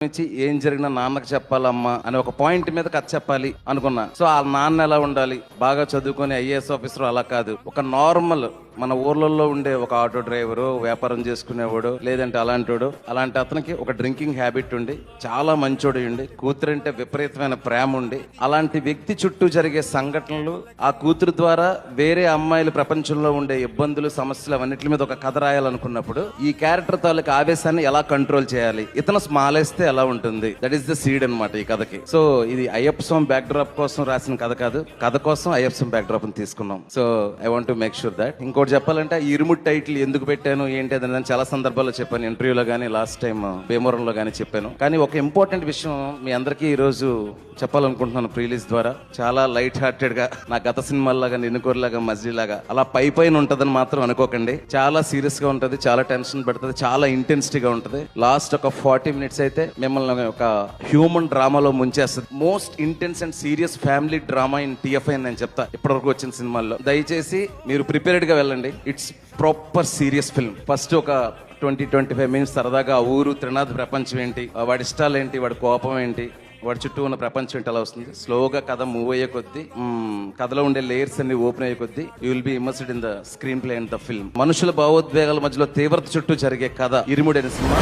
నుంచి ఏం జరిగినా నాన్నకు చెప్పాలమ్మా అని ఒక పాయింట్ మీద కథ చెప్పాలి అనుకున్నా. సో ఆ నాన్న ఎలా ఉండాలి, బాగా చదువుకొని ఐఏఎస్ ఆఫీసర్ అలా కాదు, ఒక నార్మల్ మన ఊర్లలో ఉండే ఒక ఆటో డ్రైవరు, వ్యాపారం చేసుకునేవాడు, లేదంటే అలాంటి అతనికి ఒక డ్రింకింగ్ హ్యాబిట్ ఉండి చాలా మంచోడు ఉండి కూతురంటే విపరీతమైన ప్రేమ ఉండి అలాంటి వ్యక్తి చుట్టూ జరిగే సంఘటనలు, ఆ కూతురు ద్వారా వేరే అమ్మాయిలు ప్రపంచంలో ఉండే ఇబ్బందులు, సమస్యలు అవన్నిటి మీద ఒక కథ రాయాలనుకున్నప్పుడు ఈ క్యారెక్టర్ తాలూకు ఆవేశాన్ని ఎలా కంట్రోల్ చేయాలి, ఇతను స్మాలేస్తే ఎలా ఉంటుంది, దట్ ఈస్ ద సీడ్ అనమాట ఈ కథకి. సో ఇది అయ్యప్ప స్వామి బ్యాక్ డ్రాప్ కోసం రాసిన కథ కాదు, కథ కోసం అయ్యప్ప స్వామి బ్యాక్ డ్రాప్ తీసుకున్నాం. So I want to make sure that. ఇంకోటి చెప్పాలంటే ఇరుముట్ టైటిల్ ఎందుకు పెట్టాను ఏంటి అని నేను చాలా సందర్భాల్లో చెప్పాను, ఇంటర్వ్యూలో కానీ లాస్ట్ టైం భీమవరంలో కానీ చెప్పాను. కానీ ఒక ఇంపార్టెంట్ విషయం మీ అందరికీ ఈ రోజు చెప్పాలనుకుంటున్నాను ప్రీలీజ్ ద్వారా. చాలా లైట్ హార్టెడ్ గా, నా గత సినిమాలాగా, నిన్నుకోరలాగా, మజిలీలాగా అలా పైన ఉంటదని మాత్రం అనుకోకండి. చాలా సీరియస్ గా ఉంటది, చాలా టెన్షన్ పెడుతుంది, చాలా ఇంటెన్సిటీగా ఉంటది. లాస్ట్ ఒక 40 minutes అయితే మిమ్మల్ని ఒక హ్యూమన్ డ్రామాలో ముంచేస్తుంది. Most intense and serious family drama in TFI అని నేను చెప్తా ఇప్పటివరకు వచ్చిన సినిమాల్లో. దయచేసి మీరు ప్రిపేర్డ్ గా వెళ్ళండి. It's proper serious film. First ఒక 20-25 minutes సరదాగా ఆ ఊరు, త్రినాథ్ ప్రపంచం ఏంటి, వాడి ఇష్టాలు ఏంటి, వాడి కోపం ఏంటి, వాడి చుట్టూ ఉన్న ప్రపంచం ఏంటి అలా వస్తుంది. స్లోగా కథ మూవ్ అయ్యే కొద్దీ, కథలో ఉండే లేయర్స్ అన్ని ఓపెన్ అయ్యే కొద్దీ you will be immersed in the screen play and the film. మనుషుల భావోద్వేగాల మధ్యలో తీవ్రత చుట్టూ జరిగే కథ ఇరుముడైన సినిమా.